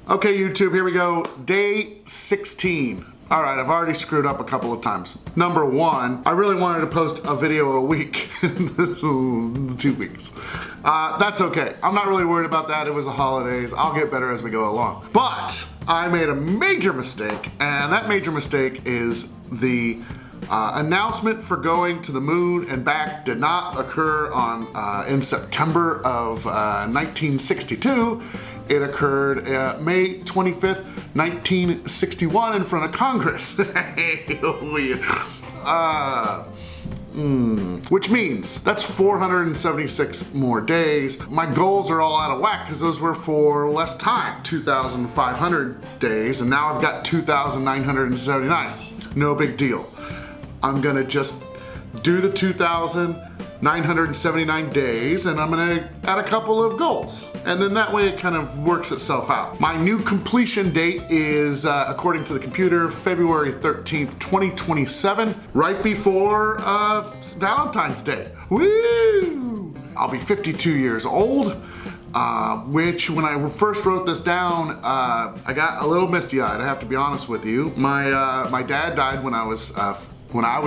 Okay, YouTube, here we go. Day 16. All right, I've already screwed up a couple of times. Number one, I really wanted to post a video a week. 2 weeks. That's okay. I'm not really worried about that. It was the holidays. I'll get better as we go along. But I made a major mistake, and that major mistake is the announcement for going to the moon and back did not occur in September of 1962. It occurred May 25th, 1961 in front of Congress. Which means that's 476 more days. My goals are all out of whack because those were for less time, 2,500 days, and now I've got 2,979. No big deal. I'm gonna just do the 2,979 days and I'm gonna add a couple of goals. And then that way it kind of works itself out. My new completion date is, according to the computer, February 13th, 2027, right before Valentine's Day. Woo! I'll be 52 years old, which when I first wrote this down, I got a little misty-eyed, I have to be honest with you. My dad died when I was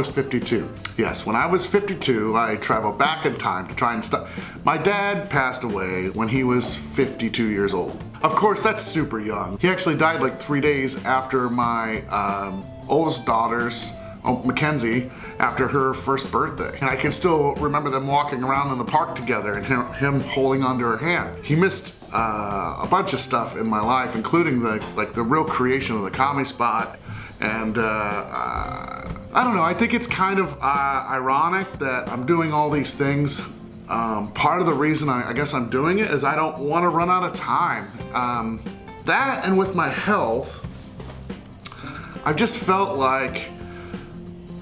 52. Yes, when I was 52, I traveled back in time to try and stop. My dad passed away when he was 52 years old. Of course, that's super young. He actually died like 3 days after my oldest daughter's, Mackenzie, after her first birthday. And I can still remember them walking around in the park together and him holding onto her hand. He missed a bunch of stuff in my life, including the real creation of the comedy spot. And I don't know, I think it's kind of ironic that I'm doing all these things. Part of the reason I guess I'm doing it is I don't want to run out of time. That and with my health, I've just felt like,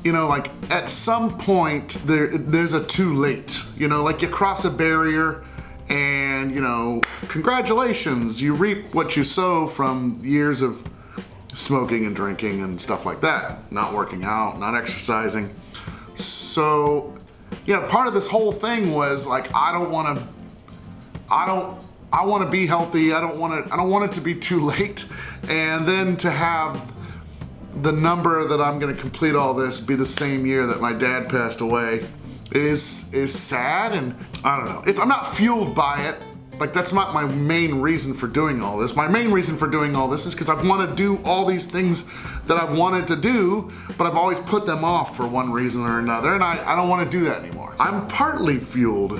you know, like at some point there's a too late. You know, like you cross a barrier and, you know, congratulations, you reap what you sow from years of smoking and drinking and stuff like that, not working out, not exercising. So, yeah, part of this whole thing was like, I want to be healthy. I don't want it to be too late. And then to have the number that I'm going to complete all this be the same year that my dad passed away is sad. And I don't know, I'm not fueled by it. Like, that's not my main reason for doing all this. My main reason for doing all this is because I want to do all these things that I've wanted to do, but I've always put them off for one reason or another, and I don't want to do that anymore. I'm partly fueled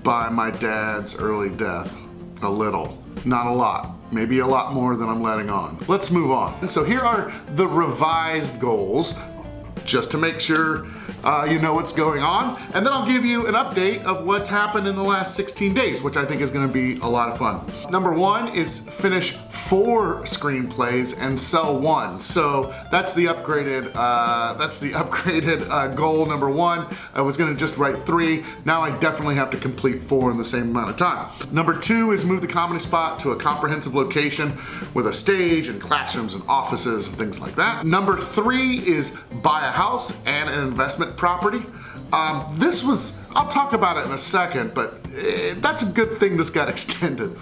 by my dad's early death. A little. Not a lot. Maybe a lot more than I'm letting on. Let's move on. And so here are the revised goals, just to make sure you know what's going on, and then I'll give you an update of what's happened in the last 16 days, which I think is going to be a lot of fun. Number one is finish 4 screenplays and sell 1. So that's the upgraded goal number 1. I was going to just write 3. Now I definitely have to complete 4 in the same amount of time. Number 2 is move the comedy spot to a comprehensive location with a stage and classrooms and offices and things like that. Number 3 is buy a house and an investment property. I'll talk about it in a second, but that's a good thing this got extended.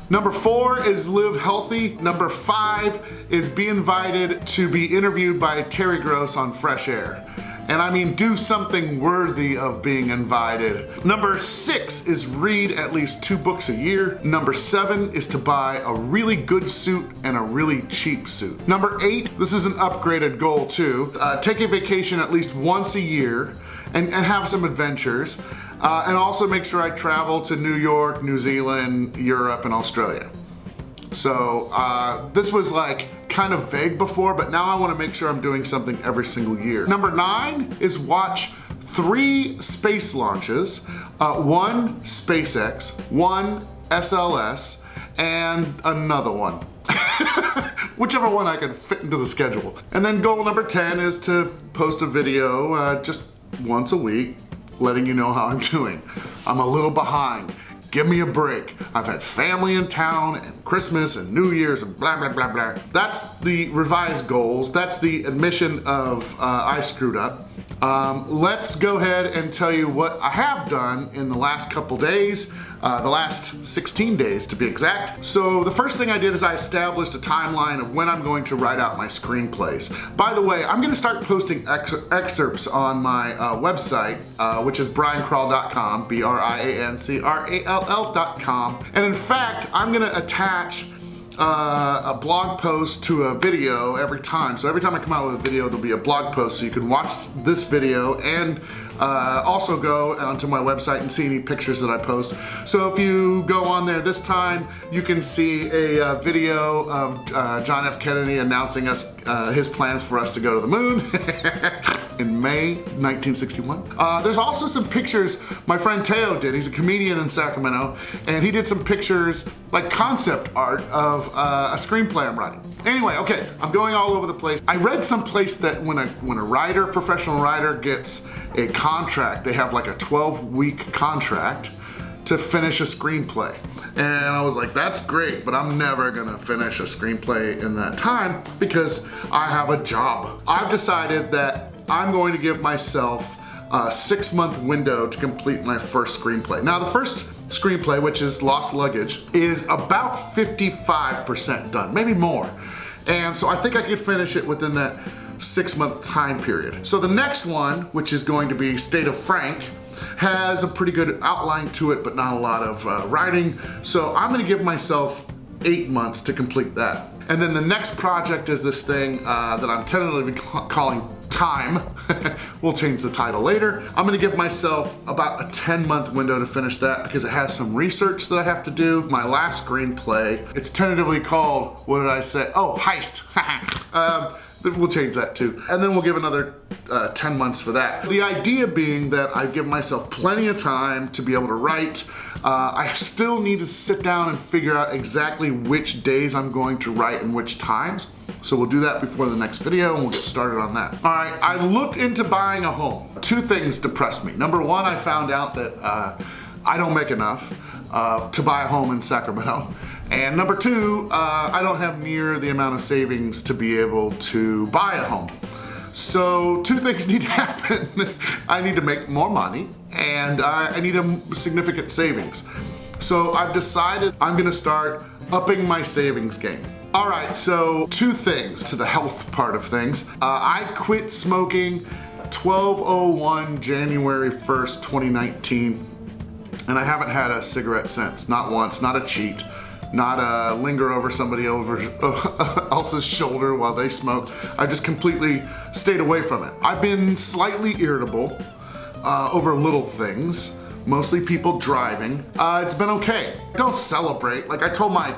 Number 4 is live healthy. Number 5 is be invited to be interviewed by Terry Gross on Fresh Air. And I mean, do something worthy of being invited. Number 6 is read at least 2 books a year. Number 7 is to buy a really good suit and a really cheap suit. Number 8, this is an upgraded goal too. Take a vacation at least once a year and have some adventures. And also make sure I travel to New York, New Zealand, Europe, and Australia. So this was like kind of vague before, but now I want to make sure I'm doing something every single year. Number 9 is watch 3 space launches, 1 SpaceX, 1 SLS, and another one. Whichever one I can fit into the schedule. And then goal number 10 is to post a video just once a week, letting you know how I'm doing. I'm a little behind. Give me a break. I've had family in town and Christmas and New Year's and blah, blah, blah, blah. That's the revised goals. That's the admission of I screwed up. Let's go ahead and tell you what I have done in the last couple days, the last 16 days to be exact. So the first thing I did is I established a timeline of when I'm going to write out my screenplays. By the way, I'm going to start posting excerpts on my website, which is briancrall.com, briancrall.com. And in fact, I'm going to attach a blog post to a video every time. So every time I come out with a video, there'll be a blog post so you can watch this video and also go onto my website and see any pictures that I post. So if you go on there this time, you can see a video of John F. Kennedy announcing his plans for us to go to the moon in May 1961. There's also some pictures my friend Teo did. He's a comedian in Sacramento, and he did some pictures, like concept art of a screenplay I'm writing. Anyway, okay, I'm going all over the place. I read someplace that when a writer, professional writer, gets a contract, they have like a 12-week contract to finish a screenplay. And I was like, that's great, but I'm never gonna finish a screenplay in that time because I have a job. I've decided that I'm going to give myself a 6-month window to complete my first screenplay. Now, the first screenplay, which is Lost Luggage, is about 55% done, maybe more. And so I think I could finish it within that 6-month time period. So the next one, which is going to be State of Frank, has a pretty good outline to it, but not a lot of writing. So I'm gonna give myself 8 months to complete that. And then the next project is this thing that I'm tentatively calling Time. We'll change the title later. I'm gonna give myself about a 10-month window to finish that because it has some research that I have to do. My last screenplay, it's tentatively called, what did I say? Oh, Heist. We'll change that too. And then we'll give another 10 months for that. The idea being that I give myself plenty of time to be able to write. I still need to sit down and figure out exactly which days I'm going to write and which times. So we'll do that before the next video and we'll get started on that. All right, I looked into buying a home. 2 things depressed me. Number 1, I found out that I don't make enough to buy a home in Sacramento. And number 2, I don't have near the amount of savings to be able to buy a home. So 2 things need to happen. I need to make more money and I need a significant savings. So I've decided I'm gonna start upping my savings game. All right, so 2 things to the health part of things. I quit smoking 12/01 January 1st, 2019, and I haven't had a cigarette since. Not once, not a cheat, not linger over somebody else's shoulder while they smoke. I just completely stayed away from it. I've been slightly irritable over little things, mostly people driving. It's been okay. Don't celebrate. Like I told my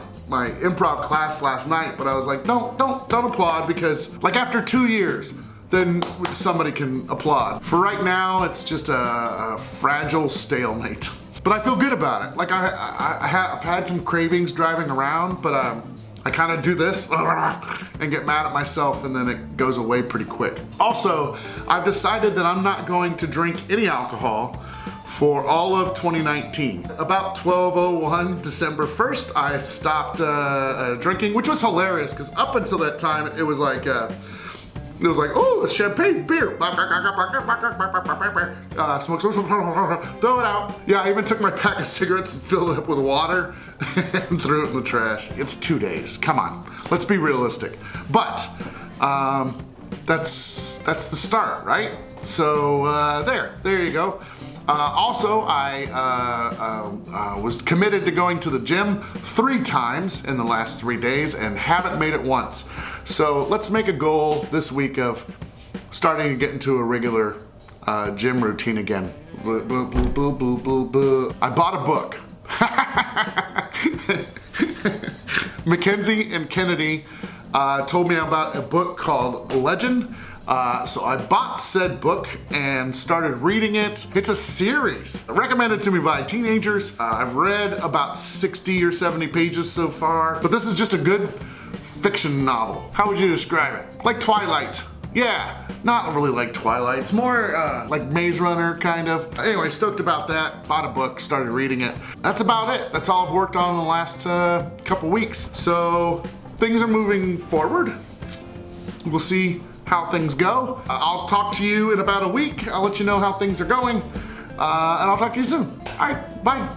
improv class last night, but I was like, don't applaud because like after 2 years, then somebody can applaud. For right now, it's just a fragile stalemate. But I feel good about it. Like I've had some cravings driving around, but I kind of do this and get mad at myself and then it goes away pretty quick. Also, I've decided that I'm not going to drink any alcohol for all of 2019. About 12/01 December 1st, I stopped drinking, which was hilarious because up until that time, it was like, oh, it's champagne, beer. Smoke, throw it out. Yeah, I even took my pack of cigarettes and filled it up with water and threw it in the trash. It's 2 days, come on. Let's be realistic. But that's the start, right? So there you go. Also, I was committed to going to the gym 3 times in the last 3 days and haven't made it once. So let's make a goal this week of starting to get into a regular gym routine again. I bought a book. Mackenzie and Kennedy told me about a book called Legend. So I bought said book and started reading it. It's a series recommended to me by teenagers. I've read about 60 or 70 pages so far, but this is just a good fiction novel. How would you describe it? Like Twilight. Yeah, not really like Twilight. It's more like Maze Runner kind of. Anyway, stoked about that. Bought a book, started reading it. That's about it. That's all I've worked on in the last couple weeks. So things are moving forward. We'll see how things go. I'll talk to you in about a week. I'll let you know how things are going, and I'll talk to you soon. All right, bye.